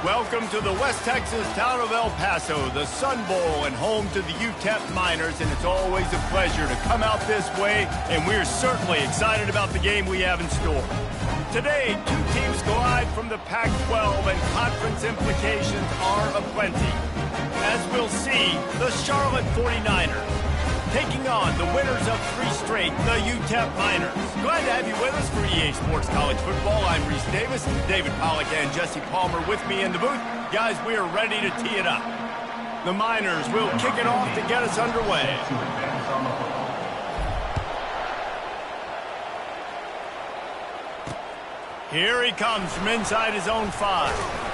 Welcome to the West Texas town of El Paso, the Sun Bowl and home to the Utep Miners, and it's always a pleasure to come out this way, and we're certainly excited about the game we have in store. Today, two teams collide from the Pac-12, and conference implications are aplenty. As we'll see, the Charlotte 49ers taking on the winners of 3 straight, the Utep Miners. Glad to have you with us for EA Sports College Football. I'm Reese Davis, David Pollack and Jesse Palmer with me in the booth. Guys, we are ready to tee it up. The Miners will kick it off to get us underway. Here he comes from inside his own 5.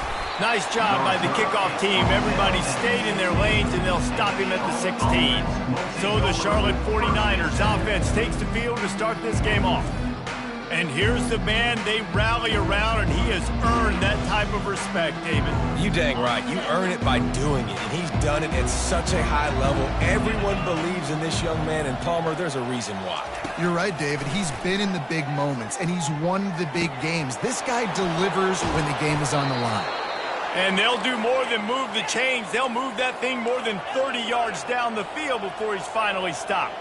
Nice job by the kickoff team. Everybody stayed in their lanes, and they'll stop him at the 16. So the Charlotte 49ers offense takes the field to start this game off. And here's the man they rally around, and he has earned that type of respect, David. You dang right. You earn it by doing it, and he's done it at such a high level. Everyone believes in this young man, and Palmer, there's a reason why. You're right, David. He's been in the big moments, and he's won the big games. This guy delivers when the game is on the line. And they'll do more than move the chains. They'll move that thing more than 30 yards down the field before he's finally stopped.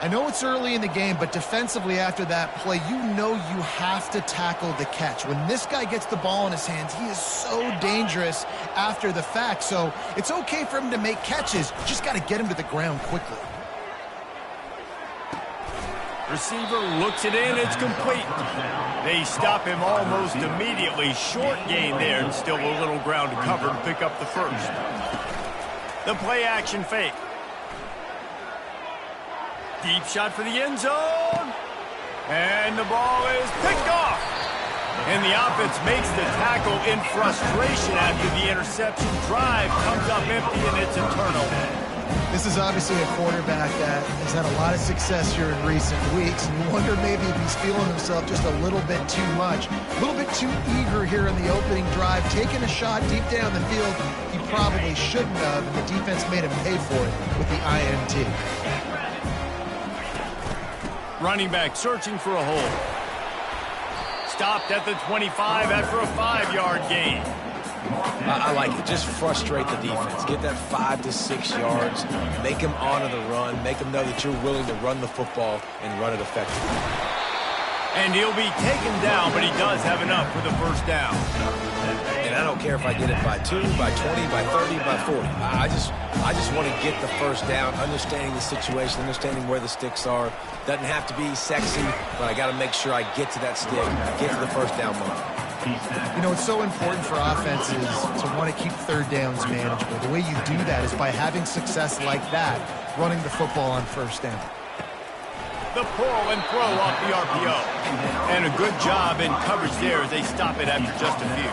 I know it's early in the game, but defensively after that play, you know you have to tackle the catch. When this guy gets the ball in his hands, he is so dangerous after the fact. So it's okay for him to make catches. You just got to get him to the ground quickly. Receiver looks it in, it's complete. They stop him almost immediately. Short gain there, and still a little ground to cover to pick up the first. The play action fake. Deep shot for the end zone. And the ball is picked off. And the offense makes the tackle in frustration after the interception. Drive comes up empty, and it's a turnover. This is obviously a quarterback that has had a lot of success here in recent weeks, and you wonder maybe if he's feeling himself just a little bit too much, a little bit too eager here in the opening drive, taking a shot deep down the field he probably shouldn't have, and the defense made him pay for it with the INT. Running back searching for a hole. Stopped at the 25 after a 5-yard gain. I like it. Just frustrate the defense. Get that 5 to 6 yards. Make them honor the run. Make them know that you're willing to run the football and run it effectively. And he'll be taken down, but he does have enough for the first down. And I don't care if I get it by 2, by 20, by 30, by 40. I just want to get the first down, understanding the situation, understanding where the sticks are. Doesn't have to be sexy, but I got to make sure I get to that stick, get to the first down mark. You know, it's so important for offenses to want to keep third downs manageable. The way you do that is by having success like that, running the football on first down. The pull and throw off the RPO. And a good job in coverage there as they stop it after just a few.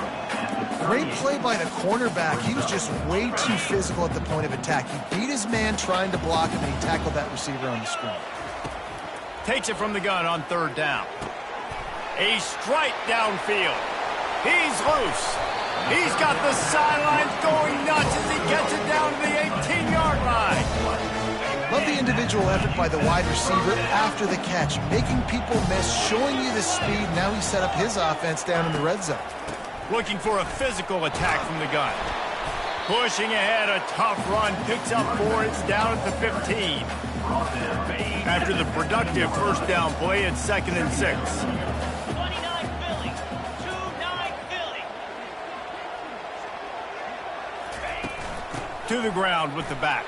Great play by the cornerback. He was just way too physical at the point of attack. He beat his man trying to block him, and he tackled that receiver on the screen. Takes it from the gun on third down. A strike downfield. He's loose. He's got the sidelines going nuts as he gets it down to the 18-yard line. Love the individual effort by the wide receiver after the catch, making people miss, showing you the speed. Now he set up his offense down in the red zone. Looking for a physical attack from the gun. Pushing ahead, a tough run, picks up 4, it's down at the 15. After the productive first down play, it's 2nd and 6. To the ground with the back.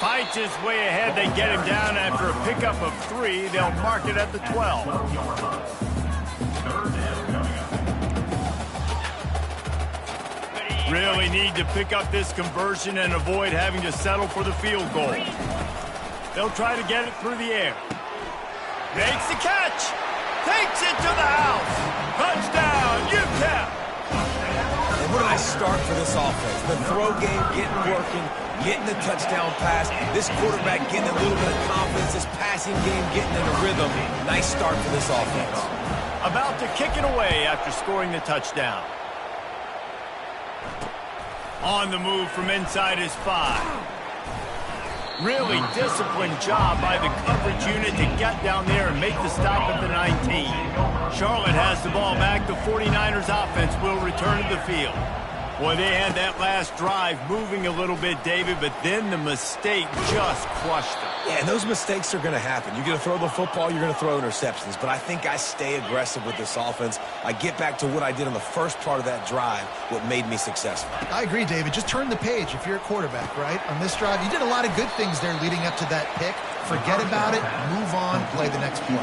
Fights his way ahead. They get him down after a pickup of 3. They'll mark it at the 12. Really need to pick up this conversion and avoid having to settle for the field goal. They'll try to get it through the air. Makes the catch. Takes it to the house. Touchdown, Utep. And what a nice start for this offense. The throw game getting working, getting the touchdown pass. This quarterback getting a little bit of confidence. This passing game getting in a rhythm. Nice start for this offense. About to kick it away after scoring the touchdown. On the move from inside his 5. Really disciplined job by the coverage unit to get down there and make the stop at the 19. Charlotte has the ball back. The 49ers offense will return to the field. Boy, they had that last drive moving a little bit, David, but then the mistake just crushed them. Yeah, and those mistakes are going to happen. You're going to throw the football, you're going to throw interceptions. But I think I stay aggressive with this offense. I get back to what I did on the first part of that drive, what made me successful. I agree, David. Just turn the page if you're a quarterback, right? On this drive, you did a lot of good things there leading up to that pick. Forget about it, move on, play the next play.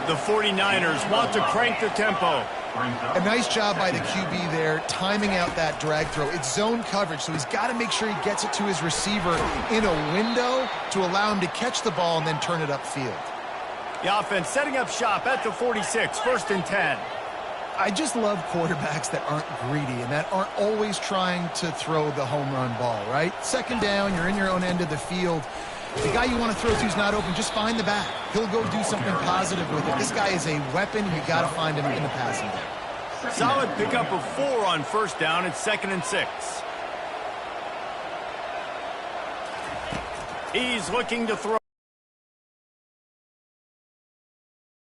The 49ers want to crank the tempo. A nice job by the QB there, timing out that drag throw. It's zone coverage, so he's got to make sure he gets it to his receiver in a window to allow him to catch the ball and then turn it upfield. The offense setting up shop at the 46, 1st and 10. I just love quarterbacks that aren't greedy and that aren't always trying to throw the home run ball, right? 2nd down, you're in your own end of the field. The guy you want to throw to is not open. Just find the back. He'll go do something positive with it. This guy is a weapon. You got to find him in the passing game. Solid pickup of 4 on 1st down. It's 2nd and 6. He's looking to throw.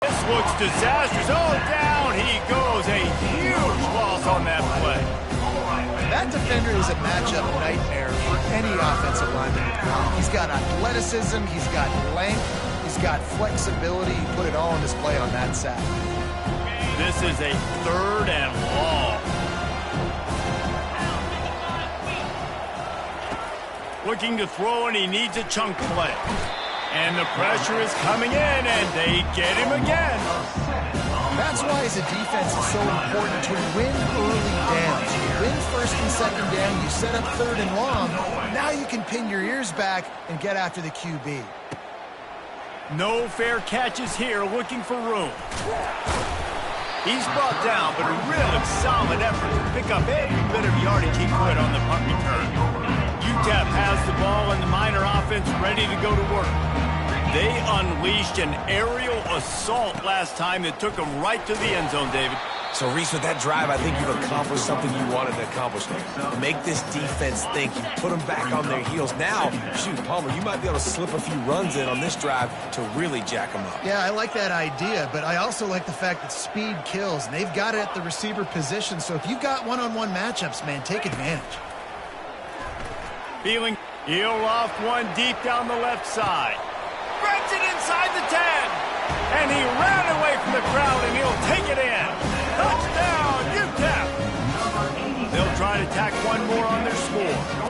This looks disastrous. Oh, down he goes. A huge loss on that play. That defender is a matchup nightmare for any offensive lineman. He's got athleticism, he's got length, he's got flexibility. He put it all on display on that sack. This is a 3rd and long. Looking to throw, and he needs a chunk play. And the pressure is coming in, and they get him again. That's why, as a defense, it's so important to win early downs. You win 1st and 2nd down, you set up 3rd and long. Now you can pin your ears back and get after the QB. No fair catches here, looking for room. He's brought down, but a really solid effort to pick up every bit of yardage he could on the punt return. Utep has the ball, and the Miner offense ready to go to work. They unleashed an aerial assault last time that took them right to the end zone, David. So, Reese, with that drive, I think you've accomplished something you wanted to accomplish. Make this defense think. You put them back on their heels. Now, shoot, Palmer, you might be able to slip a few runs in on this drive to really jack them up. Yeah, I like that idea, but I also like the fact that speed kills, and they've got it at the receiver position. So if you've got one-on-one matchups, man, take advantage. Feeling, he'll loft one deep down the left side. Grabs it inside the 10. And he ran away from the crowd, and he'll take it in. Touchdown, Utep. They'll try to tack one more on their score.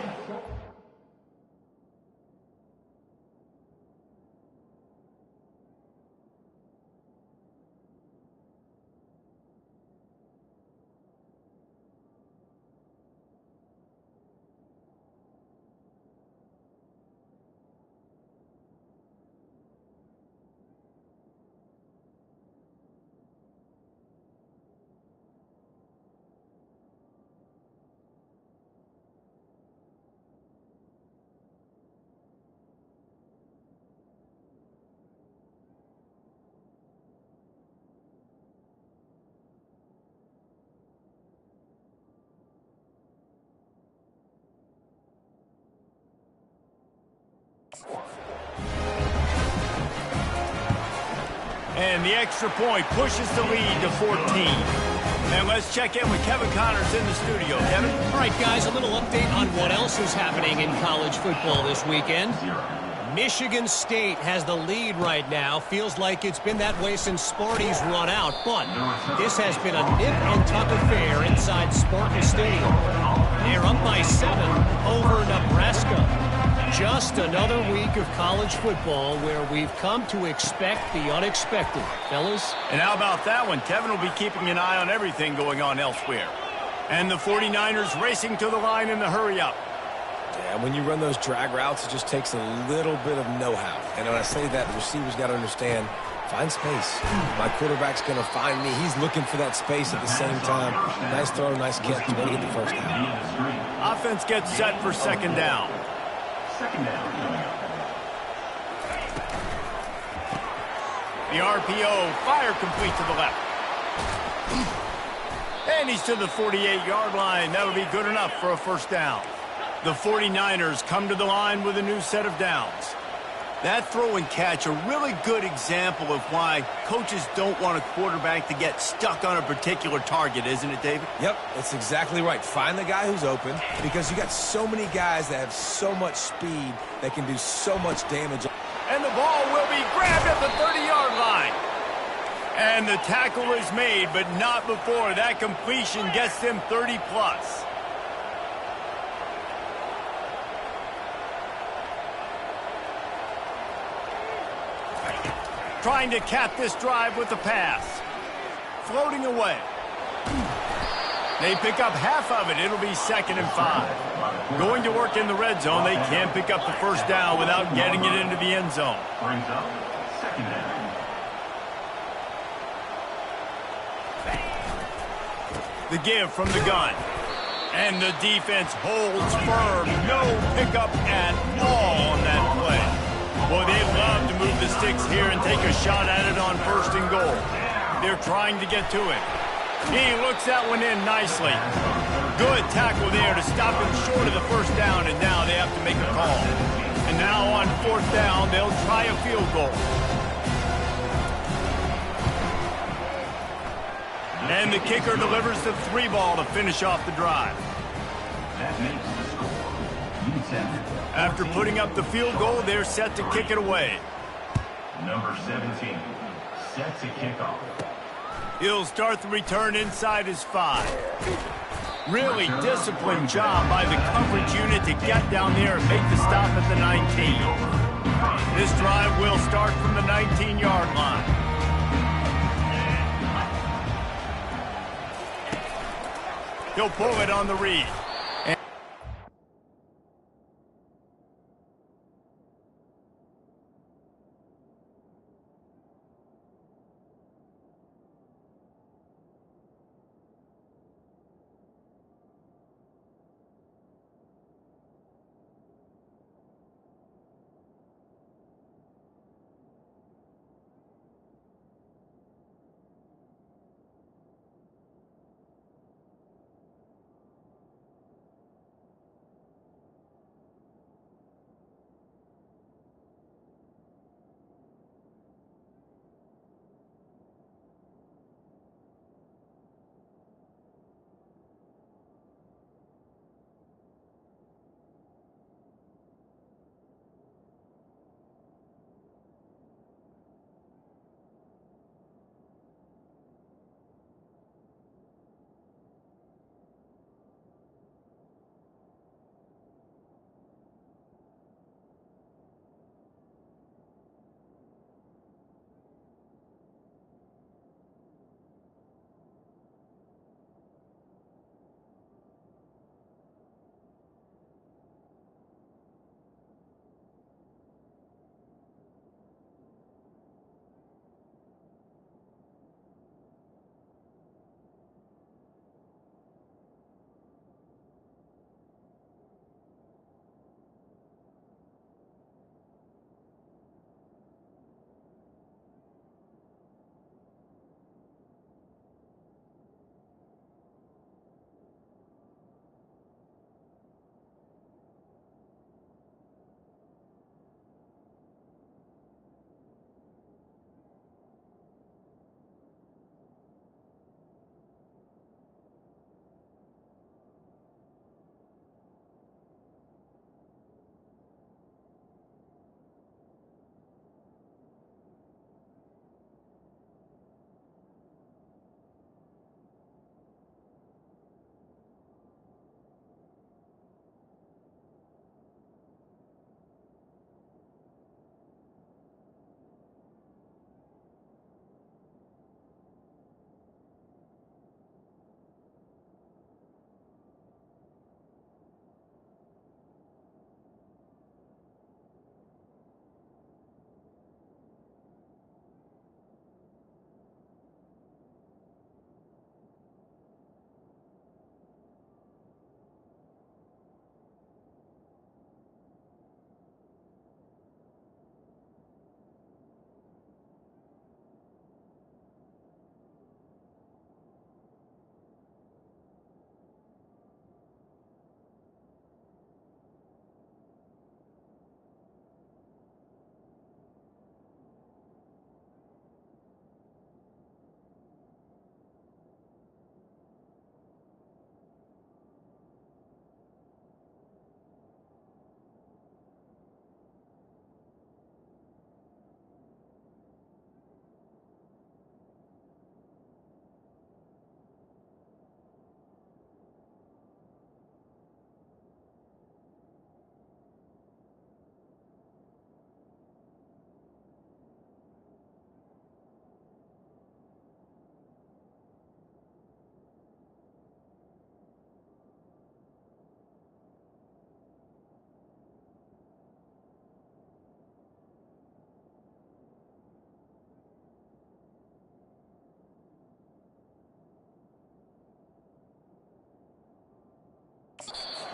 And the extra point pushes the lead to 14. And let's check in with Kevin Connors in the studio. Kevin? All right, guys, a little update on what else is happening in college football this weekend. Michigan State has the lead right now. Feels like it's been that way since Sparty's run out. But this has been a nip-and-tuck affair inside Spartan Stadium. They're up by 7 over Nebraska. Just another week of college football where we've come to expect the unexpected. Fellas? And how about that one? Kevin will be keeping an eye on everything going on elsewhere. And the 49ers racing to the line in the hurry-up. Yeah, when you run those drag routes, it just takes a little bit of know-how. And when I say that, the receivers got to understand, find space. My quarterback's going to find me. He's looking for that space at the same time. Nice throw, nice catch. You want to get the first down. Offense gets set for 2nd down. The RPO, fire complete to the left. And he's to the 48-yard line. That'll be good enough for a 1st down. The 49ers come to the line with a new set of downs. That throw and catch, a really good example of why coaches don't want a quarterback to get stuck on a particular target, isn't it, David? Yep, that's exactly right. Find the guy who's open, because you got so many guys that have so much speed that can do so much damage. And the ball will be grabbed at the 30-yard line. And the tackle is made, but not before that completion gets them 30-plus. Trying to cap this drive with the pass. Floating away. They pick up half of it. It'll be 2nd and 5. Going to work in the red zone. They can't pick up the first down without getting it into the end zone. Brings up 2nd down. The give from the gun. And the defense holds firm. No pickup at all on that play. Boy, they love to move the sticks here and take a shot at it on 1st and goal. They're trying to get to it. He looks that one in nicely. Good tackle there to stop him short of the first down, and now they have to make a call. And now on 4th down, they'll try a field goal. And the kicker delivers the 3 ball to finish off the drive. That makes the score. Utep. After putting up the field goal, they're set to kick it away. Number 17, set to kick off. He'll start the return inside his 5. Really disciplined job by the coverage unit to get down there and make the stop at the 19. This drive will start from the 19-yard line. He'll pull it on the read.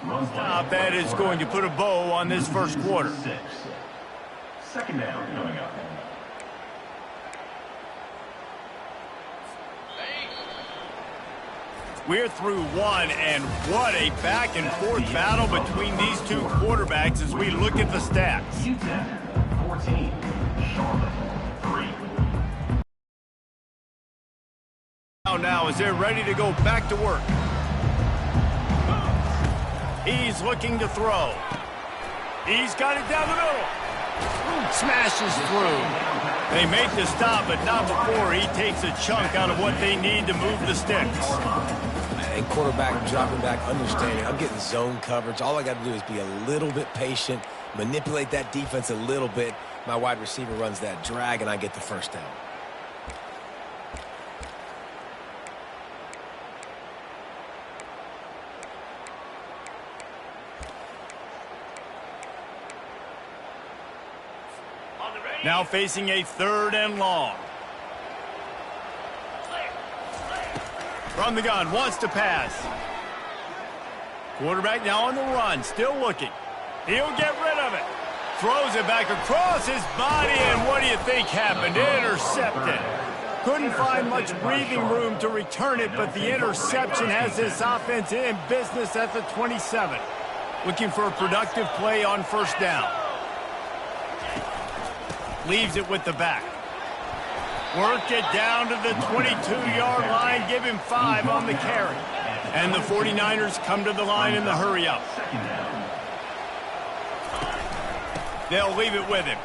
Stop that is going to put a bow on this first quarter. 6. Second down coming up. We're through one, and what a back-and-forth battle between these two quarterbacks as we look at the stats. Utep 14, Charlotte 3. Now as they're ready to go back to work. He's looking to throw. He's got it down the middle. Smashes through. They make the stop, but not before he takes a chunk out of what they need to move the sticks. And quarterback dropping back, understanding I'm getting zone coverage. All I got to do is be a little bit patient, manipulate that defense a little bit. My wide receiver runs that drag, and I get the first down. Now facing a 3rd and long. From the gun, wants to pass. Quarterback now on the run, still looking. He'll get rid of it. Throws it back across his body, and what do you think happened? Intercepted. Couldn't find much breathing room to return it, but the interception has this offense in business at the 27. Looking for a productive play on first down. Leaves it with the back. Work it down to the 22-yard line. Give him 5 on the carry. And the 49ers come to the line in the hurry-up. They'll leave it with him.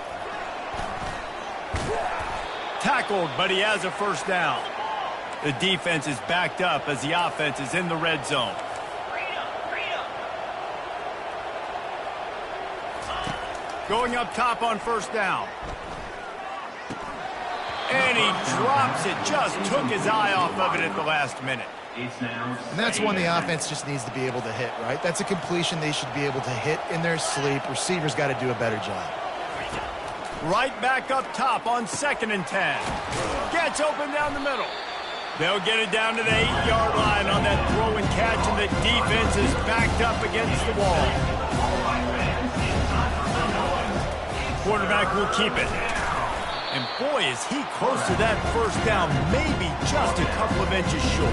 Tackled, but he has a first down. The defense is backed up as the offense is in the red zone. Going up top on first down. And he drops it. Just took his eye off of it at the last minute. And that's one the offense just needs to be able to hit, right? That's a completion they should be able to hit in their sleep. Receivers got to do a better job. Right back up top on 2nd and 10. Gets open down the middle. They'll get it down to the 8-yard line on that throw and catch, and the defense is backed up against the wall. Quarterback will keep it. And boy, is he close to that first down, maybe just a couple of inches short.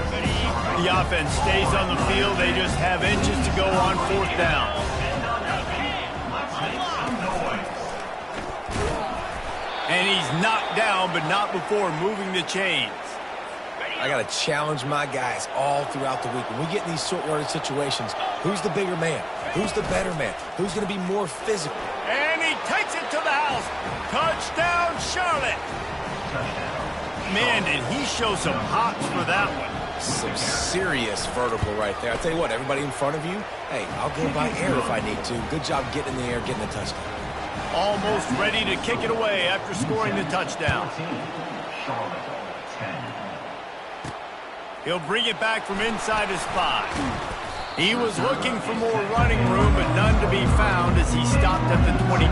The offense stays on the field. They just have inches to go on 4th down. And he's knocked down, but not before moving the chains. I got to challenge my guys all throughout the week. When we get in these short yardage situations, who's the bigger man? Who's the better man? Who's going to be more physical? And he takes it to the house. Touchdown, Charlotte. Man, did he show some hops for that one. Some serious vertical right there. I tell you what, everybody in front of you, hey, I'll go by air if I need to. Good job getting in the air, getting the touchdown. Almost ready to kick it away after scoring the touchdown. Charlotte 10. He'll bring it back from inside his 5. He was looking for more running room, but none to be found as he stopped at the 23.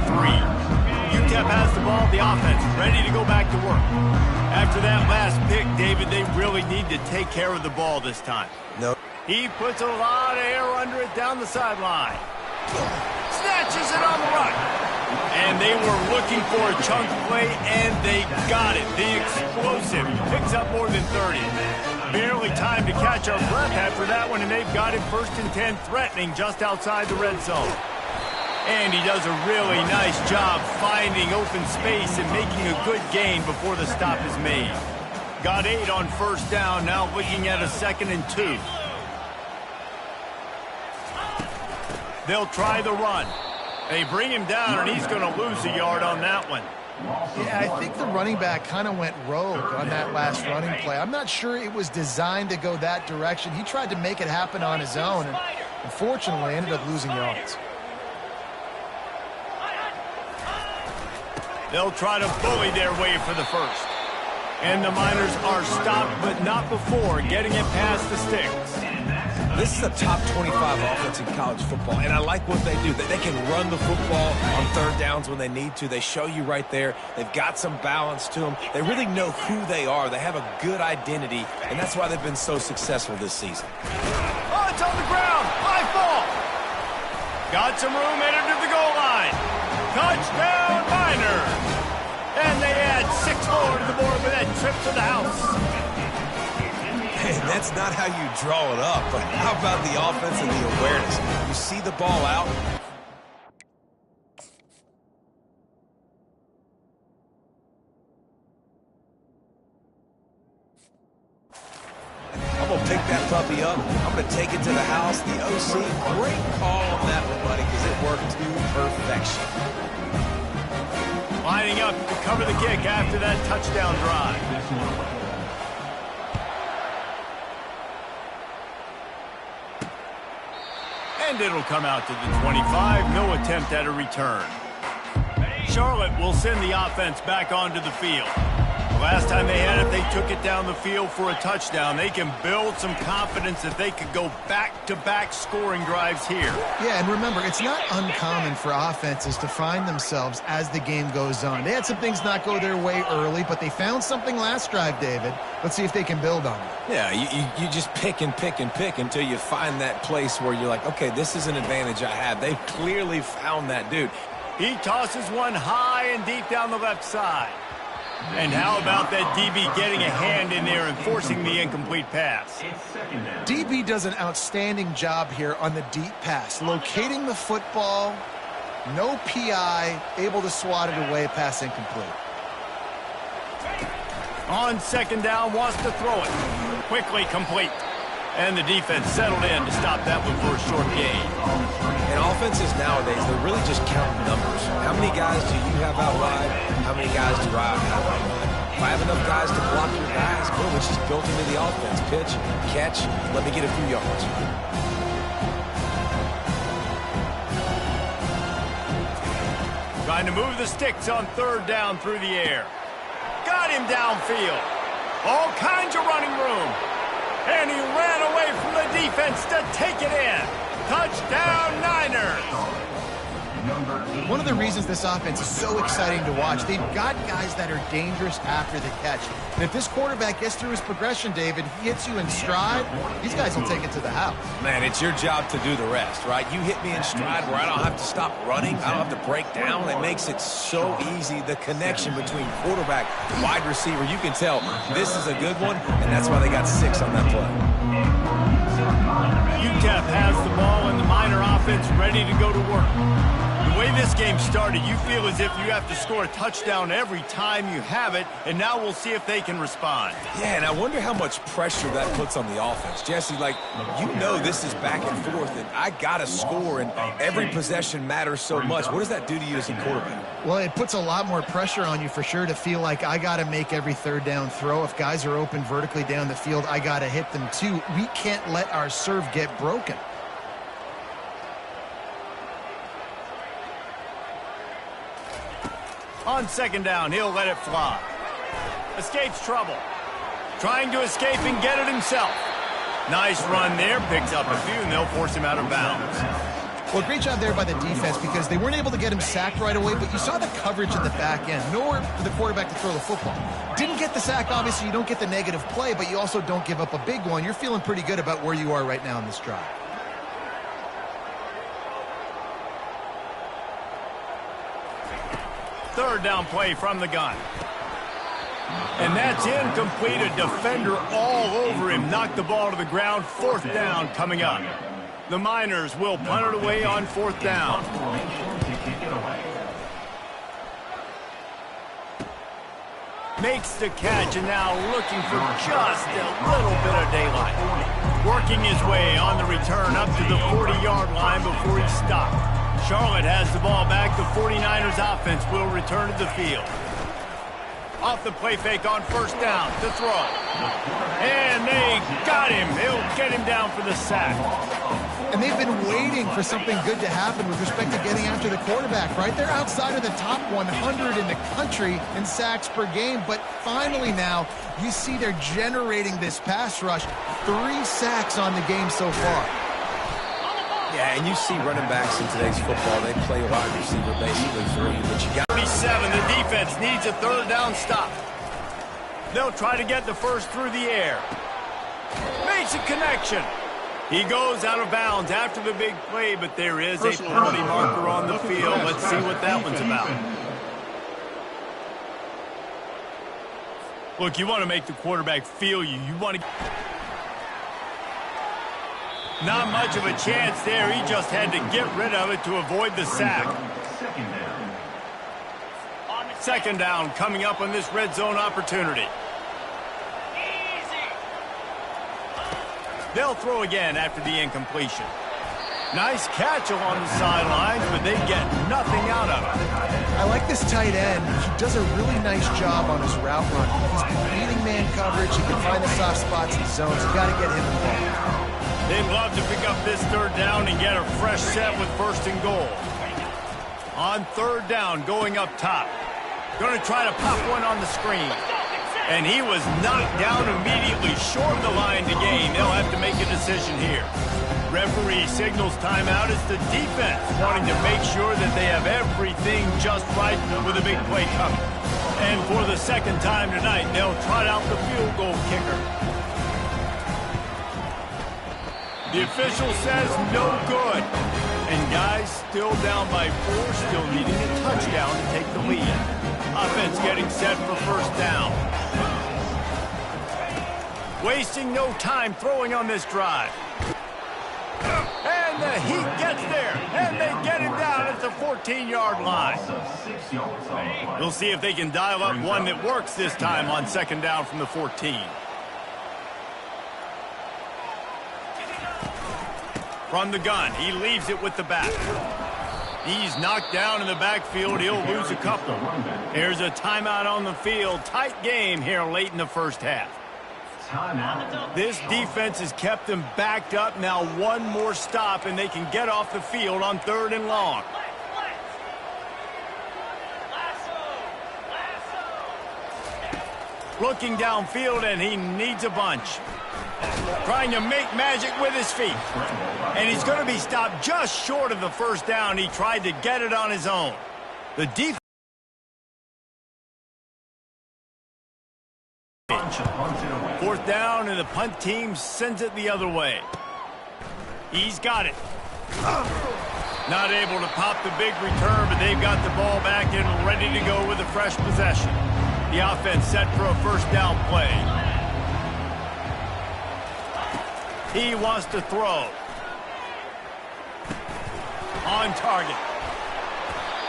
Utep has the ball, the offense ready to go back to work. After that last pick, David, they really need to take care of the ball this time. No. He puts a lot of air under it down the sideline. Snatches it on the run. And they were looking for a chunk play, and they got it. The explosive picks up more than 30. Barely time to catch our breath after that one, and they've got it 1st and 10, threatening just outside the red zone. And he does a really nice job finding open space and making a good gain before the stop is made. Got 8 on first down, now looking at a 2nd and 2. They'll try the run. They bring him down, and he's going to lose a yard on that one. Yeah, I think the running back kind of went rogue on that last running play. I'm not sure it was designed to go that direction. He tried to make it happen on his own, and unfortunately ended up losing yards. They'll try to bully their way for the first. And the Miners are stopped, but not before getting it past the sticks. This is a top 25 offense in college football, and I like what they do. They can run the football on 3rd downs when they need to. They show you right there. They've got some balance to them. They really know who they are. They have a good identity, and that's why they've been so successful this season. Oh, it's on the ground. High ball. Got some room headed to the goal line. Touchdown, Miners! And they add 6 more to the board with that trip to the house. And that's not how you draw it up, but how about the offense and the awareness? You see the ball out. I'm going to pick that puppy up. I'm going to take it to the house. The OC, great call on that one, buddy, because it worked to perfection. Lining up to cover the kick after that touchdown drive. And it'll come out to the 25. No attempt at a return. Charlotte will send the offense back onto the field. Last time they had it, they took it down the field for a touchdown. They can build some confidence that they could go back-to-back scoring drives here. Yeah, and remember, it's not uncommon for offenses to find themselves as the game goes on. They had some things not go their way early, but they found something last drive, David. Let's see if they can build on it. Yeah, you just pick and pick and pick until you find that place where you're like, okay, this is an advantage I have. They've clearly found that dude. He tosses one high and deep down the left side. And how about that DB getting a hand in there and forcing the incomplete pass? DB does an outstanding job here on the deep pass, locating the football, no PI, able to swat it away, pass incomplete. On second down, wants to throw it. Quickly complete. And the defense settled in to stop that one for a short gain. And offenses nowadays, they're really just counting numbers. How many guys do you have out wide? How many guys do I have out wide? If I have enough guys to block your guys, boom, it's just built into the offense. Pitch, catch, let me get a few yards. Trying to move the sticks on third down through the air. Got him downfield. All kinds of running room. And he ran away from the defense to take it in. Touchdown, Niners! One of the reasons this offense is so exciting to watch, they've got guys that are dangerous after the catch. And if this quarterback gets through his progression, David, he hits you in stride, these guys will take it to the house. Man, it's your job to do the rest, right? You hit me in stride where I don't have to stop running. I don't have to break down. It makes it so easy. The connection between quarterback and wide receiver, you can tell this is a good one, and that's why they got 6 on that play. Utep has the ball and the Miner offense ready to go to work. The way this game started, you feel as if you have to score a touchdown every time you have it, and now we'll see if they can respond. Yeah, and I wonder how much pressure that puts on the offense. Jesse, like, you know this is back and forth, and I got to score, and every possession matters so much. What does that do to you as a quarterback? Well, it puts a lot more pressure on you for sure to feel like I got to make every third down throw. If guys are open vertically down the field, I got to hit them too. We can't let our serve get broken. On second down, he'll let it fly. Escapes trouble. Trying to escape and get it himself. Nice run there. Picks up a few, and they'll force him out of bounds. Well, great job there by the defense because they weren't able to get him sacked right away, but you saw the coverage in the back end. Nowhere for the quarterback to throw the football. Didn't get the sack, obviously. You don't get the negative play, but you also don't give up a big one. You're feeling pretty good about where you are right now in this drive. Third down play from the gun. And that's incomplete. A defender all over him. Knocked the ball to the ground. Fourth down coming up. The Miners will punt it away on fourth down. Makes the catch and now looking for just a little bit of daylight. Working his way on the return up to the 40-yard line before he stopped. Charlotte has the ball back. The 49ers offense will return to the field. Off the play fake on first down to throw. And they got him. They'll get him down for the sack. And they've been waiting for something good to happen with respect to getting after the quarterback, right? They're outside of the top 100 in the country in sacks per game, but finally now you see they're generating this pass rush. 3 sacks on the game so far. Yeah, and you see running backs in today's football, they play wide receiver basically for you, but you got 37, the defense needs a third down stop. They'll try to get the first through the air. Makes a connection. He goes out of bounds after the big play, but there is a penalty marker on the field. Let's see what that one's about. Look, you want to make the quarterback feel you. You want to... Not much of a chance there. He just had to get rid of it to avoid the sack. Second down coming up on this red zone opportunity. They'll throw again after the incompletion. Nice catch along the sidelines, but they get nothing out of it. I like this tight end. He does a really nice job on his route run. He's beating man coverage. He can find the soft spots in zones. You got to get him involved. They'd love to pick up this third down and get a fresh set with first and goal. On third down, going up top. Going to try to pop one on the screen. And he was knocked down immediately short of the line to gain. They'll have to make a decision here. Referee signals timeout. It's the defense wanting to make sure that they have everything just right with a big play coming. And for the second time tonight, they'll trot out the field goal kicker. The official says no good. And guys, still down by 4, still needing a touchdown to take the lead. Offense getting set for first down. Wasting no time throwing on this drive. And the Heat gets there, and they get him down at the 14-yard line. We'll see if they can dial up one that works this time on second down from the 14. From the gun, he leaves it with the back. He's knocked down in the backfield. He'll lose a couple. Here's a timeout on the field. Tight game here late in the first half. This defense has kept them backed up. Now one more stop, and they can get off the field on third and long. Looking downfield, and he needs a bunch. Trying to make magic with his feet. And he's going to be stopped just short of the first down. He tried to get it on his own. The defense. Fourth down, and the punt team sends it the other way. He's got it. Not able to pop the big return, but they've got the ball back and ready to go with a fresh possession. The offense set for a first down play. He wants to throw. On target.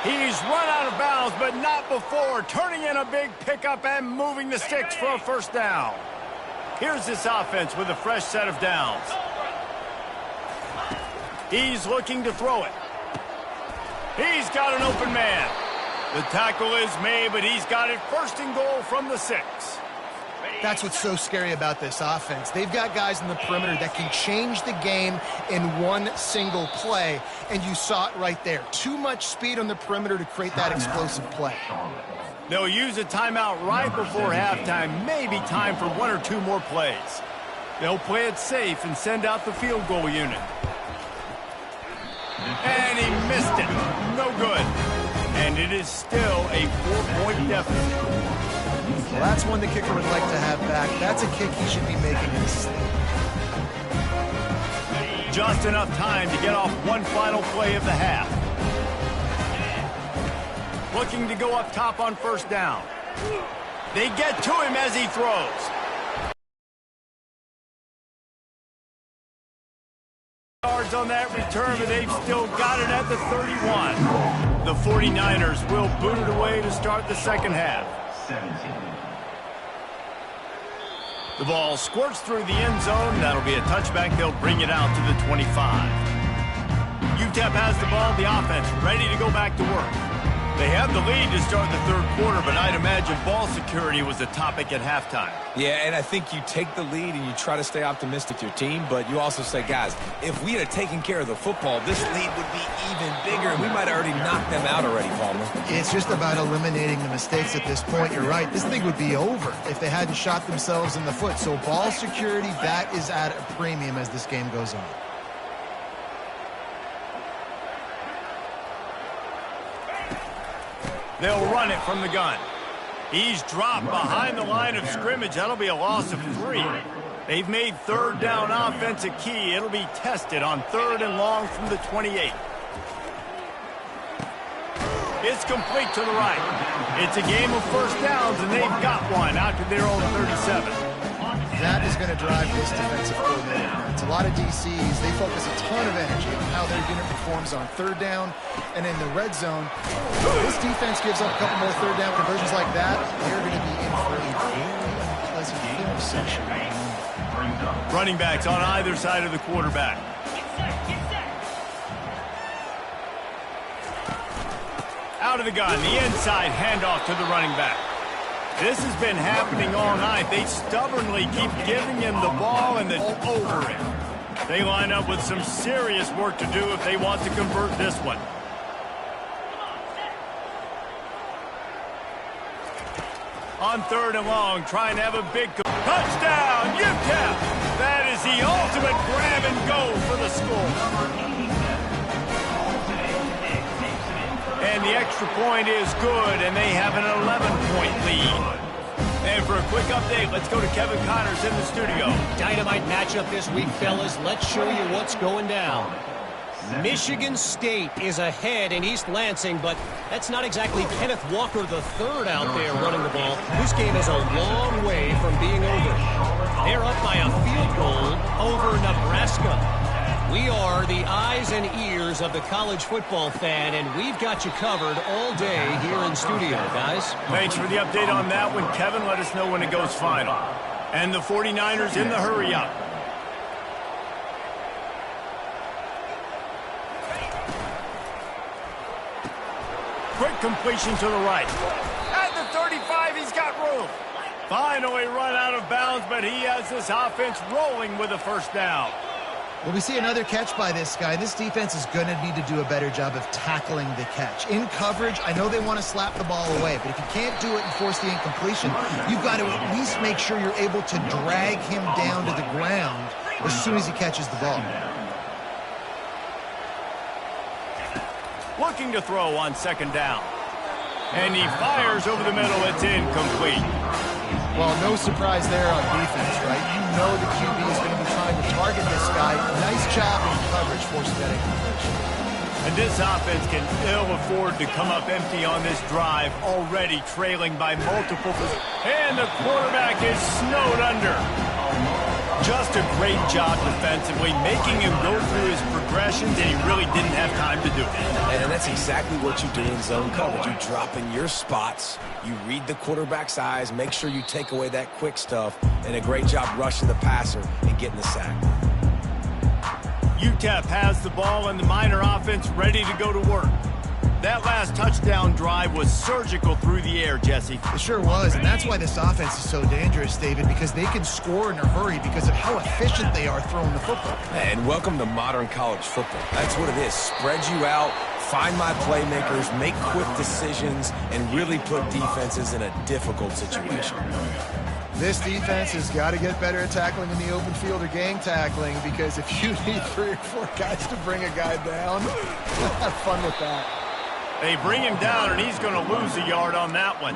He's run out of bounds, but not before. Turning in a big pickup and moving the sticks for a first down. Here's this offense with a fresh set of downs. He's looking to throw it. He's got an open man. The tackle is made, but he's got it first and goal from the 6. That's what's so scary about this offense. They've got guys in the perimeter that can change the game in one single play, and you saw it right there. Too much speed on the perimeter to create that explosive play. They'll use a timeout right before halftime, maybe time for 1 or 2 more plays. They'll play it safe and send out the field goal unit. And he missed it. No good. And it is still a 4-point deficit. Well, that's one the kicker would like to have back. That's a kick he should be making in his sleep. Just enough time to get off one final play of the half. Looking to go up top on first down. They get to him as he throws. Yards on that return, but they've still got it at the 31. The 49ers will boot it away to start the second half. 17. The ball squirts through the end zone. That'll be a touchback. They'll bring it out to the 25. Utep has the ball. The offense ready to go back to work. They have the lead to start the third quarter, but I'd imagine ball security was a topic at halftime. Yeah, and I think you take the lead and you try to stay optimistic to your team, but you also say, guys, if we had taken care of the football, this lead would be even bigger, and we might have already knocked them out already, Palmer. It's just about eliminating the mistakes at this point. You're right. This thing would be over if they hadn't shot themselves in the foot. So ball security, that is at a premium as this game goes on. They'll run it from the gun. He's dropped behind the line of scrimmage. That'll be a loss of 3. They've made third down offense a key. It'll be tested on 3rd and long from the 28. It's complete to the right. It's a game of first downs, and they've got one out to their own 37. That is going to drive this defensive coordinator. It's a lot of DCs. They focus a ton of energy on how their unit performs on 3rd down and in the red zone. This defense gives up a couple more 3rd down conversions like that. They're going to be in for a very unpleasant film session. Running backs on either side of the quarterback. Out of the gun, the inside handoff to the running back. This has been happening all night. They stubbornly keep giving him the ball and then over it. They line up with some serious work to do if they want to convert this one. On 3rd and long, trying to have a big touchdown, Utep! That is the ultimate grab and go for the score. And the extra point is good, and they have an 11-point lead. And for a quick update, let's go to Kevin Connors in the studio. Dynamite matchup this week, fellas. Let's show you what's going down. Michigan State is ahead in East Lansing, but that's not exactly Kenneth Walker III out there running the ball. This game is a long way from being over. They're up by a field goal over Nebraska. We are the eyes and ears of the college football fan, and we've got you covered all day here in studio, guys. Thanks for the update on that one, Kevin. Let us know when it goes final. And the 49ers in the hurry-up. Quick completion to the right. At the 35, he's got room. Finally run out of bounds, but he has this offense rolling with a first down. Well, we see another catch by this guy. This defense is going to need to do a better job of tackling the catch. In coverage, I know they want to slap the ball away, but if you can't do it and force the incompletion, you've got to at least make sure you're able to drag him down to the ground as soon as he catches the ball. Looking to throw on 2nd down. And he fires over the middle. It's incomplete. Well, no surprise there on defense, right? You know the QB is going to be trying to target this guy. Nice job in coverage forcing that incompletion. And this offense can ill afford to come up empty on this drive, already trailing by multiple. And the quarterback is snowed under. Just a great job defensively, making him go through his progressions, and he really didn't have time to do it. And that's exactly what you do in zone coverage. You drop in your spots, you read the quarterback's eyes, make sure you take away that quick stuff, and a great job rushing the passer and getting the sack. Utep has the ball and the Miner offense ready to go to work. That last touchdown drive was surgical through the air, Jesse. It sure was, and that's why this offense is so dangerous, David, because they can score in a hurry because of how efficient they are throwing the football. And welcome to modern college football. That's what it is. Spread you out, find my playmakers, make quick decisions, and really put defenses in a difficult situation. This defense has got to get better at tackling in the open field or gang tackling, because if you need 3 or 4 guys to bring a guy down, have fun with that. They bring him down, and he's going to lose a yard on that one.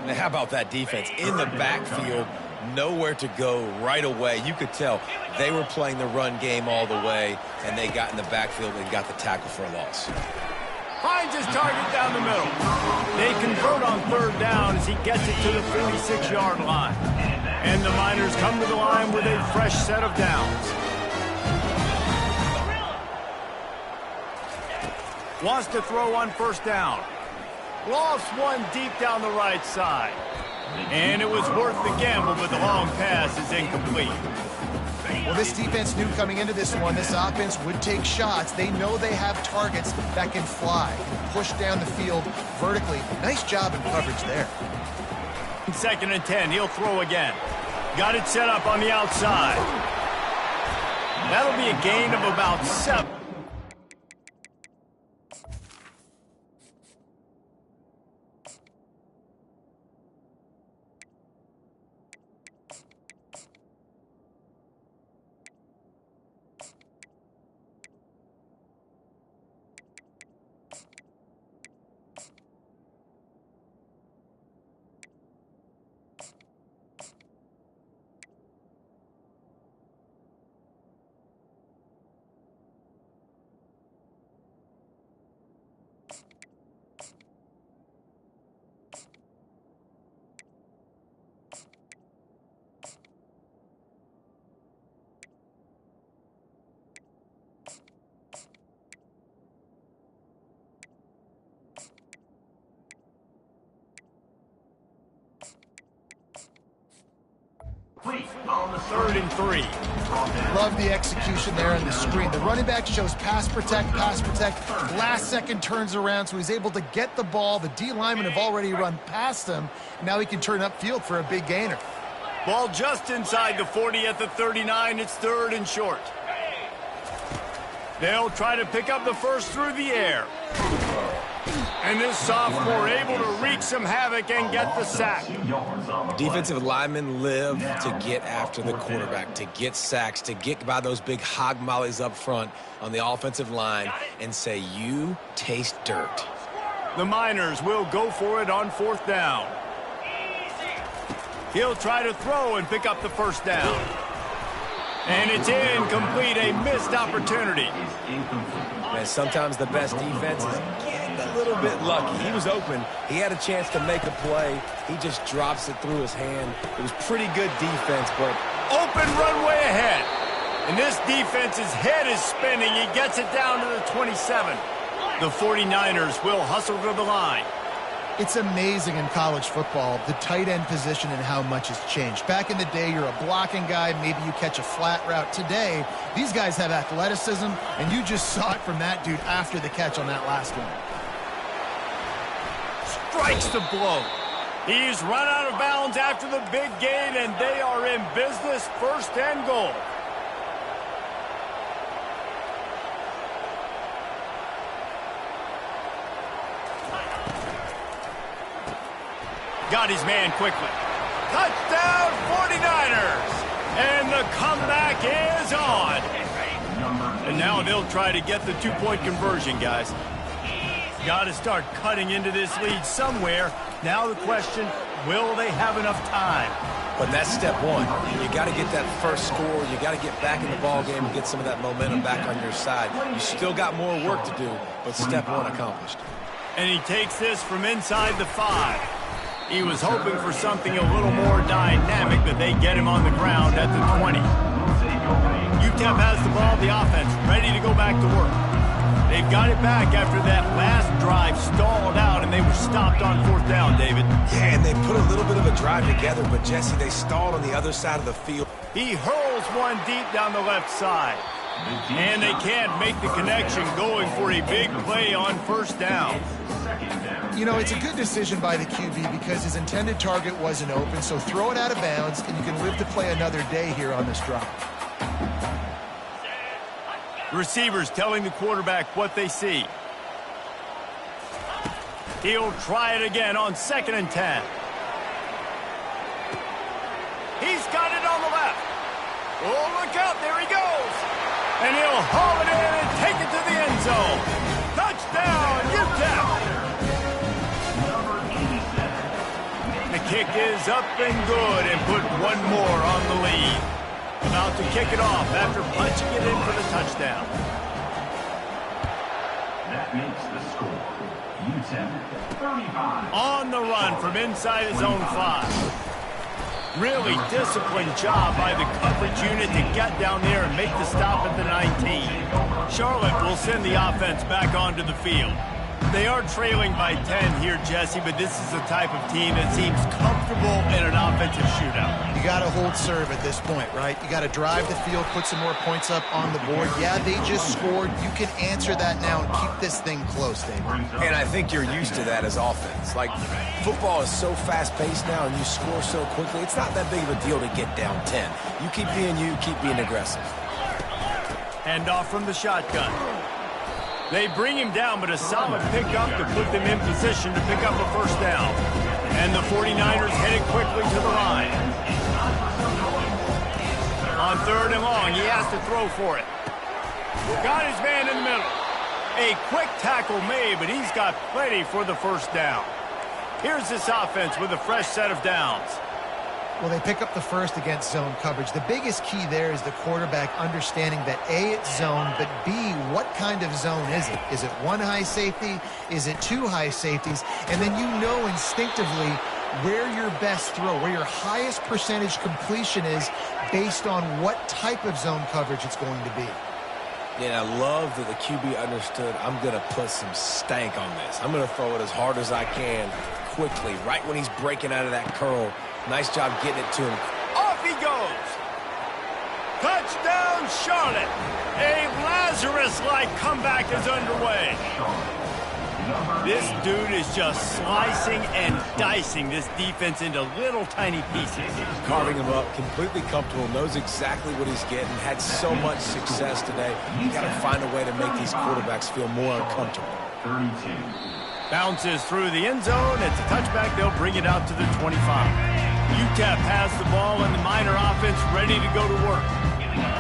Now, how about that defense? In the backfield, nowhere to go right away. You could tell they were playing the run game all the way, and they got in the backfield and got the tackle for a loss. Finds his target down the middle. They convert on 3rd down as he gets it to the 46-yard line. And the Miners come to the line with a fresh set of downs. Wants to throw on 1st down. Lost one deep down the right side. And it was worth the gamble, but the long pass is incomplete. Well, this defense knew coming into this one, this offense would take shots. They know they have targets that can fly, can push down the field vertically. Nice job in coverage there. 2nd and 10, he'll throw again. Got it set up on the outside. That'll be a gain of about 7. 3rd and 3. Love the execution there on the screen. The running back shows pass protect, pass protect. Last second turns around, so he's able to get the ball. The D linemen have already run past him. Now he can turn upfield for a big gainer. Ball just inside the 40 at the 39. It's 3rd and short. They'll try to pick up the first through the air. And this sophomore able to wreak some havoc and get the sack. Defensive linemen live to get after the quarterback, to get sacks, to get by those big hog mollies up front on the offensive line and say, you taste dirt. The Miners will go for it on 4th down. He'll try to throw and pick up the first down. And it's incomplete, a missed opportunity. Man, sometimes the best defense is getting a little bit lucky. He was open. He had a chance to make a play. He just drops it through his hand. It was pretty good defense, but open runway ahead. And this defense's head is spinning. He gets it down to the 27. The 49ers will hustle to the line. It's amazing in college football, the tight end position and how much has changed. Back in the day, you're a blocking guy, maybe you catch a flat route. Today, these guys have athleticism, and you just saw it from that dude after the catch on that last one. Strikes the blow. He's run out of bounds after the big gain, and they are in business, 1st and goal. Got his man quickly. Touchdown 49ers! And the comeback is on. And now they'll try to get the 2-point conversion, guys. Got to start cutting into this lead somewhere. Now the question, will they have enough time? But that's step one. You got to get that first score. You got to get back in the ball game and get some of that momentum back on your side. You still got more work to do, but step one accomplished. And he takes this from inside the 5. He was hoping for something a little more dynamic, but they get him on the ground at the 20. Utep has the ball, the offense, ready to go back to work. They've got it back after that last drive stalled out, and they were stopped on 4th down, David. Yeah, and they put a little bit of a drive together, but, Jesse, they stalled on the other side of the field. He hurls one deep down the left side. And they can't make the connection, going for a big play on 1st down. You know, it's a good decision by the QB because his intended target wasn't open, so throw it out of bounds, and you can live to play another day here on this drive. Receivers telling the quarterback what they see. He'll try it again on 2nd and 10. He's got it on the left. Oh, look out, there he goes. And he'll haul it in and take it to the end zone. Touchdown, Utep. The kick is up and good and put one more on the lead. About to kick it off after punching it in for the touchdown. That makes the score. Utep 35. On the run from inside his own 5. Really disciplined job by the coverage unit to get down there and make the stop at the 19. Charlotte will send the offense back onto the field. They are trailing by 10 here, Jesse, but this is the type of team that seems comfortable in an offensive shootout. You got to hold serve at this point, right? You got to drive the field, put some more points up on the board. Yeah, they just scored. You can answer that now and keep this thing close, David. And I think you're used to that as offense. Like, football is so fast-paced now and you score so quickly, it's not that big of a deal to get down 10. You keep being you, keep being aggressive. Hand off from the shotgun. They bring him down, but a solid pickup to put them in position to pick up a 1st down. And the 49ers headed quickly to the line. On 3rd and long, he has to throw for it. Got his man in the middle. A quick tackle made, but he's got plenty for the 1st down. Here's this offense with a fresh set of downs. Well, they pick up the first against zone coverage. The biggest key there is the quarterback understanding that A, it's zone, but B, what kind of zone is it? Is it one high safety? Is it two high safeties? And then you know instinctively where your best throw, where your highest percentage completion is based on what type of zone coverage it's going to be. Yeah, I love that the QB understood, I'm going to put some stank on this. I'm going to throw it as hard as I can quickly, right when he's breaking out of that curl. Nice job getting it to him. Off he goes. Touchdown, Charlotte! A Lazarus-like comeback is underway. This dude is just slicing and dicing this defense into little tiny pieces. Carving him up, completely comfortable, knows exactly what he's getting, had so much success today. You got to find a way to make these quarterbacks feel more uncomfortable. 32. Bounces through the end zone. It's a touchback. They'll bring it out to the 25. Utep has the ball and the Miner offense ready to go to work.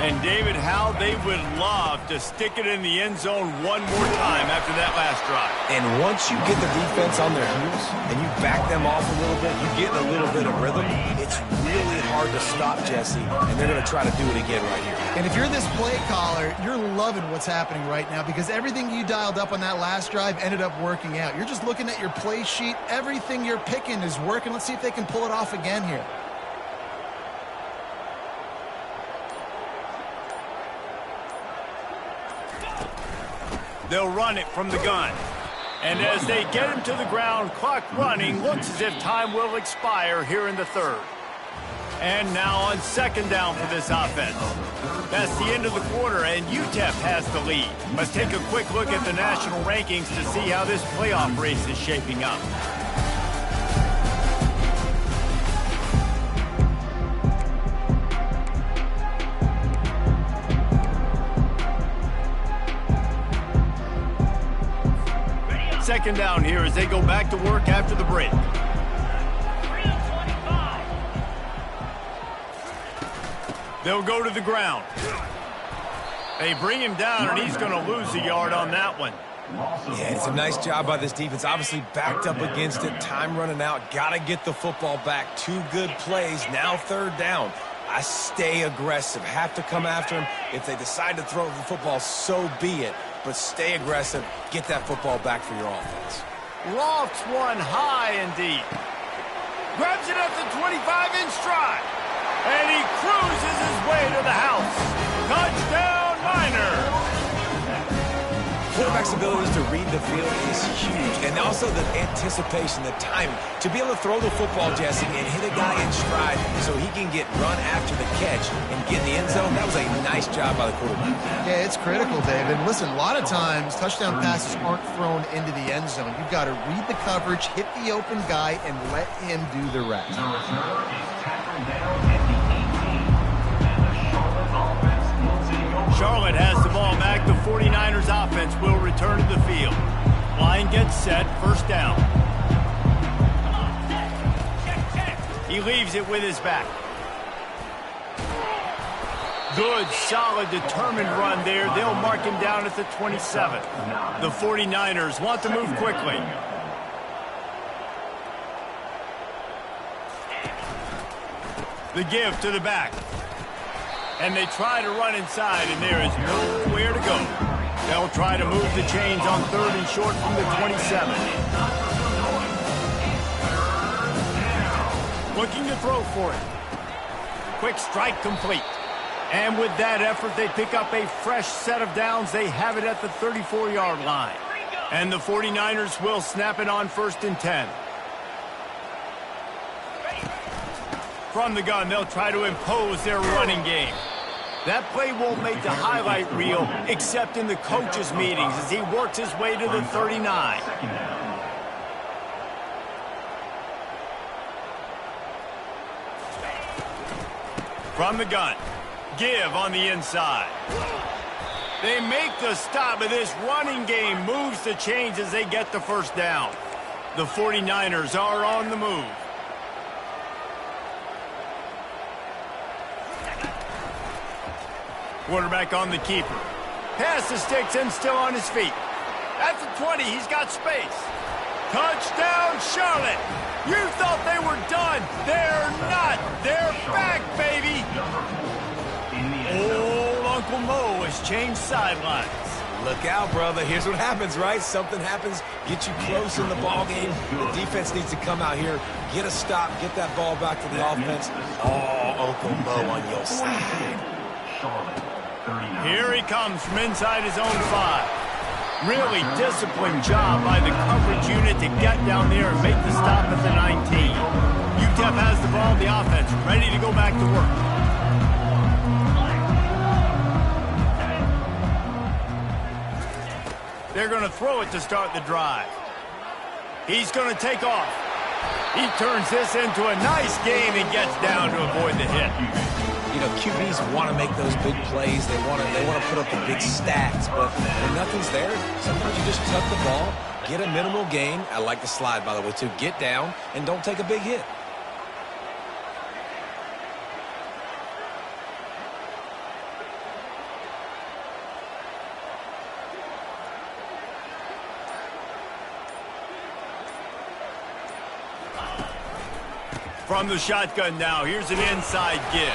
And David, how they would love to stick it in the end zone one more time after that last drive. And once you get the defense on their heels and you back them off a little bit, you get a little bit of rhythm, it's really hard to stop, Jesse, and they're going to try to do it again right here. And if you're this play caller, you're loving what's happening right now because everything you dialed up on that last drive ended up working out. You're just looking at your play sheet. Everything you're picking is working. Let's see if they can pull it off again here. They'll run it from the gun. And as they get him to the ground, clock running, looks as if time will expire here in the third. And now on second down for this offense. That's the end of the quarter, and Utep has the lead. Let's take a quick look at the national rankings to see how this playoff race is shaping up. Second down here as they go back to work after the break. They'll go to the ground. They bring him down, and he's going to lose a yard on that one. Yeah, it's a nice job by this defense. Obviously backed up against it. Time running out. Got to get the football back. 2 good plays. Now third down. I stay aggressive. Have to come after him. If they decide to throw the football, so be it. But stay aggressive. Get that football back for your offense. Lofts one high and deep. Grabs it at the 25-inch stride. And he cruises his way to the house. Touchdown, Miners! Quarterback's abilities to read the field is huge. And also the anticipation, the timing. To be able to throw the football, Jesse, and hit a guy in stride so he can get run after the catch and get in the end zone, that was a nice job by the quarterback. Yeah, it's critical, David. Listen, a lot of times touchdown passes aren't thrown into the end zone. You've got to read the coverage, hit the open guy, and let him do the rest. The return is tackled down at the 18. And the Charlotte offense will take over. Charlotte has the ball back. The 49ers offense will return to the field. Line gets set. First down. He leaves it with his back. Good, solid, determined run there. They'll mark him down at the 27. The 49ers want to move quickly. The give to the back. And they try to run inside, and there is nowhere to go. They'll try to move the chains on third and short from the 27. Looking to throw for it. Quick strike complete. And with that effort, they pick up a fresh set of downs. They have it at the 34-yard line. And the 49ers will snap it on first and 10. From the gun, they'll try to impose their running game. That play won't make the highlight reel, except in the coaches' meetings as he works his way to the 39. From the gun, give on the inside. They make the stop, but this running game moves the chains as they get the first down. The 49ers are on the move. Quarterback on the keeper. Pass the sticks and still on his feet. At the 20, he's got space. Touchdown, Charlotte! You thought they were done. They're not. They're back, baby. Old Uncle Mo has changed sidelines. Look out, brother. Here's what happens, right? Something happens, get you close in the ball game. The defense needs to come out here, get a stop, get that ball back to the offense. Oh, Uncle Mo on your side. Here he comes from inside his own 5. Really disciplined job by the coverage unit to get down there and make the stop at the 19. Utep has the ball, the offense ready to go back to work. They're going to throw it to start the drive. He's going to take off. He turns this into a nice game and gets down to avoid the hit. You know, QBs want to make those big plays. They want to put up the big stats. But when nothing's there, sometimes you just tuck the ball, get a minimal gain. I like the slide, by the way, too. Get down and don't take a big hit. From the shotgun now, here's an inside give.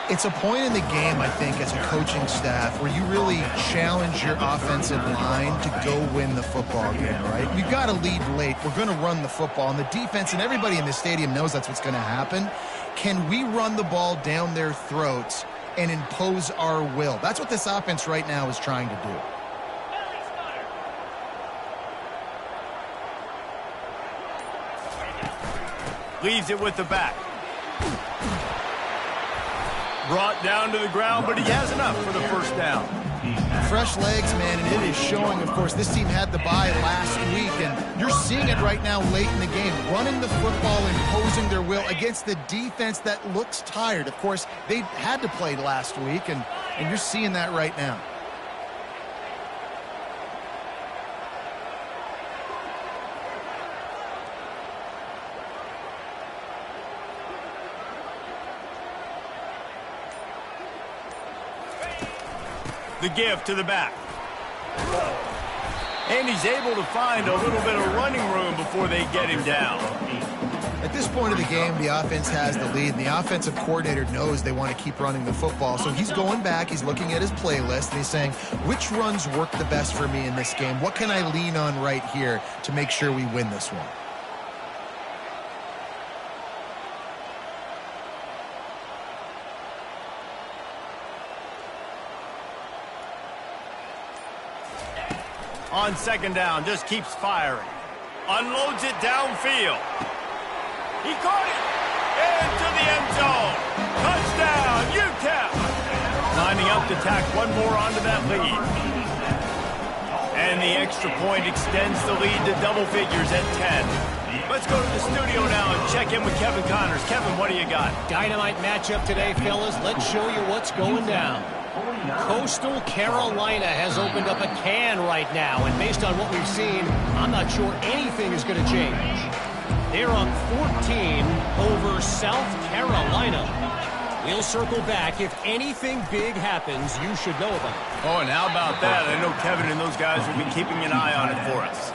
It's a point in the game, I think, as a coaching staff where you really challenge your offensive line to go win the football game, right? You've got to lead late. We're going to run the football. And the defense and everybody in the stadium knows that's what's going to happen. Can we run the ball down their throats and impose our will? That's what this offense right now is trying to do. Leaves it with the back. Brought down to the ground, but he has enough for the first down. Fresh legs, man, and it is showing. Of course, this team had the bye last week, and you're seeing it right now late in the game. Running the football, imposing their will against the defense that looks tired. Of course, they had to play last week, and you're seeing that right now. The give to the back. And he's able to find a little bit of running room before they get him down. At this point of the game, the offense has the lead, and the offensive coordinator knows they want to keep running the football. So he's going back, he's looking at his playlist, and he's saying, which runs work the best for me in this game? What can I lean on right here to make sure we win this one? On second down, just keeps firing. Unloads it downfield. He caught it! Into the end zone! Touchdown, Utep! Lining up to tack one more onto that lead. And the extra point extends the lead to double figures at 10. Let's go to the studio now and check in with Kevin Connors. Kevin, what do you got? Dynamite matchup today, fellas. Let's show you what's going down. Coastal Carolina has opened up a can right now, and based on what we've seen, I'm not sure anything is going to change. They're up 14 over South Carolina. We'll circle back. If anything big happens, you should know about it. Oh, and how about that? I know Kevin and those guys will be keeping an eye on it for us.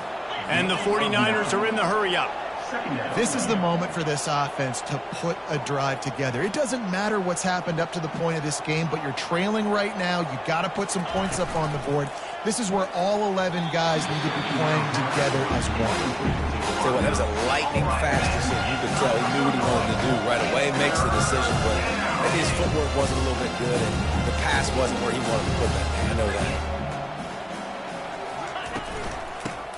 And the 49ers are in the hurry-up. This is the moment for this offense to put a drive together. It doesn't matter what's happened up to the point of this game, but you're trailing right now. You've got to put some points up on the board. This is where all 11 guys need to be playing together as one. So that was a lightning-fast decision. You could tell he knew what he wanted to do right away. Makes the decision, but maybe his footwork wasn't a little bit good, and the pass wasn't where he wanted to put that. I know that.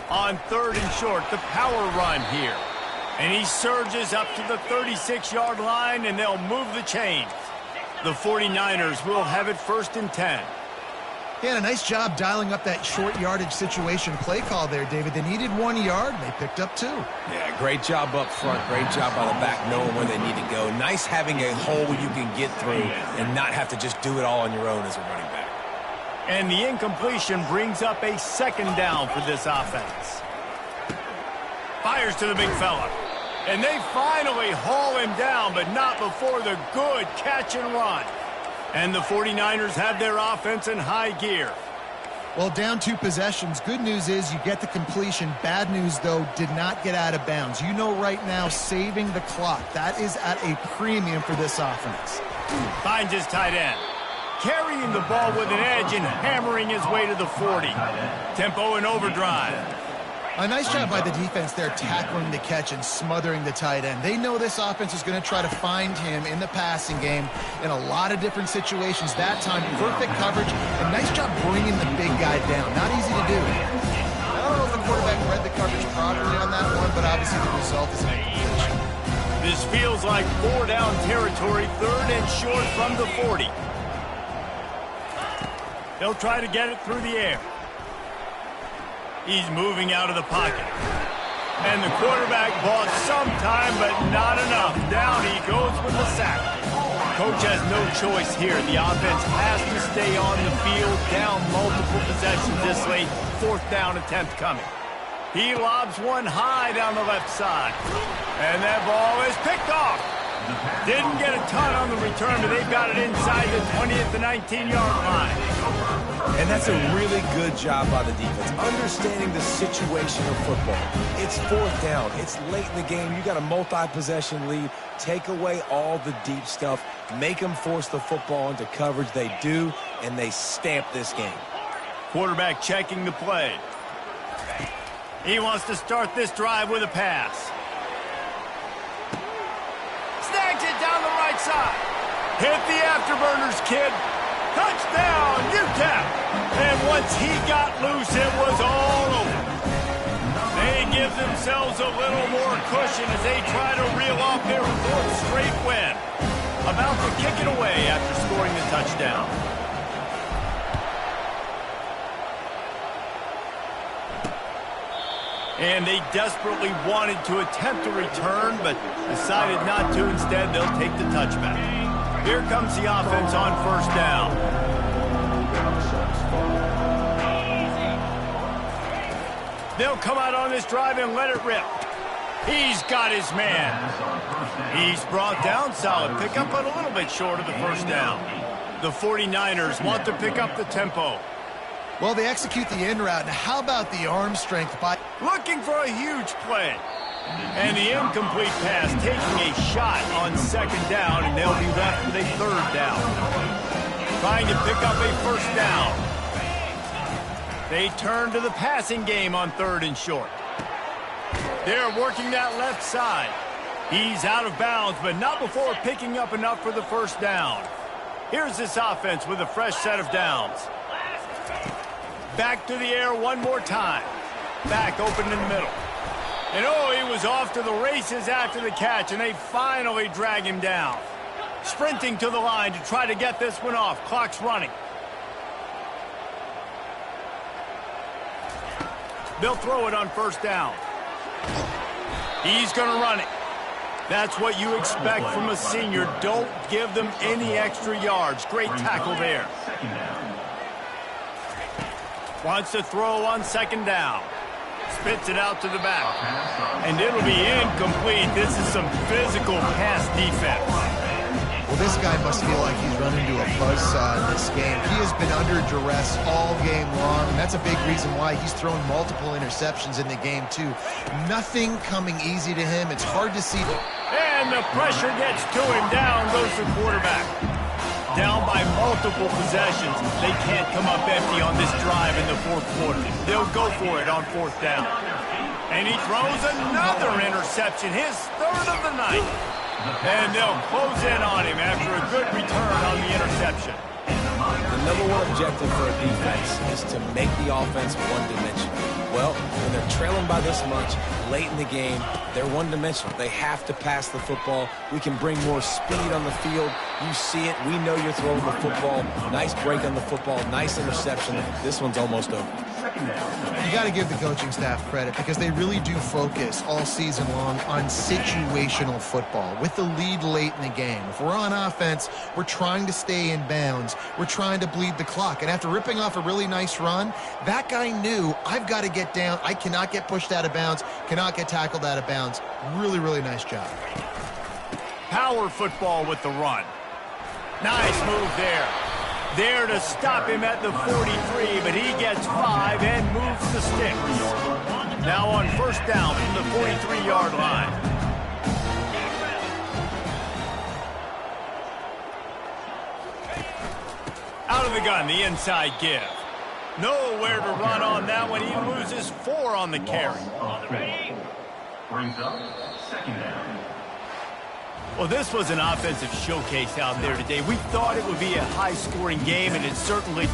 On third and short, the power run here. And he surges up to the 36-yard line, and they'll move the chains. The 49ers will have it first and 10. Yeah, and a nice job dialing up that short yardage situation play call there, David. They needed 1 yard, and they picked up 2. Yeah, great job up front. Great job by the back knowing where they need to go. Nice having a hole you can get through and not have to just do it all on your own as a running back. And the incompletion brings up a second down for this offense. Fires to the big fella. And they finally haul him down, but not before the good catch and run. And the 49ers have their offense in high gear. Well, down 2 possessions. Good news is you get the completion. Bad news, though, did not get out of bounds. You know right now, saving the clock. That is at a premium for this offense. Finds his tight end. Carrying the ball with an edge and hammering his way to the 40. Tempo and overdrive. A nice job by the defense there, tackling the catch and smothering the tight end. They know this offense is going to try to find him in the passing game in a lot of different situations. That time, perfect coverage, and nice job bringing the big guy down. Not easy to do. I don't know if the quarterback read the coverage properly on that one, but obviously the result is an incompletion. This feels like 4-down territory, third and short from the 40. They'll try to get it through the air. He's moving out of the pocket. And the quarterback bought some time, but not enough. Down he goes with the sack. Coach has no choice here. The offense has to stay on the field, down multiple possessions this late. 4th down attempt coming. He lobs one high down the left side. And that ball is picked off. Didn't get a ton on the return, but they've got it inside the 20 at the 19-yard line. And that's a really good job by the defense, understanding the situation of football. It's 4th down. It's late in the game. You got a multi-possession lead. Take away all the deep stuff. Make them force the football into coverage. They do, and they stamp this game. Quarterback checking the play. He wants to start this drive with a pass. Snags it down the right side. Hit the afterburners, kid. Touchdown, Utep. And once he got loose, it was all over. They give themselves a little more cushion as they try to reel off their 4th straight win. About to kick it away after scoring the touchdown. And they desperately wanted to attempt a return, but decided not to. Instead, they'll take the touchback. Here comes the offense on 1st down. They'll come out on this drive and let it rip. He's got his man. He's brought down. Solid pickup, but a little bit short of the 1st down. The 49ers want to pick up the tempo. Well, they execute the in route. Now, how about the arm strength by... Looking for a huge play. And the incomplete pass taking a shot on 2nd down, and they'll be left with a 3rd down. Trying to pick up a 1st down. They turn to the passing game on 3rd and short. They're working that left side. He's out of bounds, but not before picking up enough for the 1st down. Here's this offense with a fresh set of downs. Back to the air one more time. Back open in the middle. And oh, he was off to the races after the catch, and they finally drag him down. Sprinting to the line to try to get this one off. Clock's running. They'll throw it on 1st down. He's going to run it. That's what you expect from a senior. Don't give them any extra yards. Great tackle there. Wants to throw on 2nd down. Spits it out to the back. And it'll be incomplete. This is some physical pass defense. Well, this guy must feel like he's run into a buzzsaw in this game. He has been under duress all game long, and that's a big reason why he's thrown multiple interceptions in the game, too. Nothing coming easy to him. It's hard to see. And the pressure gets to him. Down goes the quarterback. Down by multiple possessions. They can't come up empty on this drive in the 4th quarter. They'll go for it on 4th down. And he throws another interception, his 3rd of the night. And they'll close in on him after a good return on the interception. The #1 objective for a defense is to make the offense one-dimensional. Well, when they're trailing by this much late in the game, they're one-dimensional. They have to pass the football. We can bring more speed on the field. You see it. We know you're throwing the football. Nice break on the football. Nice interception. This one's almost over. You got to give the coaching staff credit because they really do focus all season long on situational football with the lead late in the game. If we're on offense, we're trying to stay in bounds. We're trying to bleed the clock. And after ripping off a really nice run, that guy knew, I've got to get down. I cannot get pushed out of bounds, cannot get tackled out of bounds. Really, really nice job. Power football with the run. Nice move there. There to stop him at the 43, but he gets 5 and moves the sticks. Now on 1st down from the 43-yard line. Out of the gun, the inside give. Nowhere to run on that one. He loses 4 on the carry. Brings up 2nd down. Well, this was an offensive showcase out there today. We thought it would be a high-scoring game, and it certainly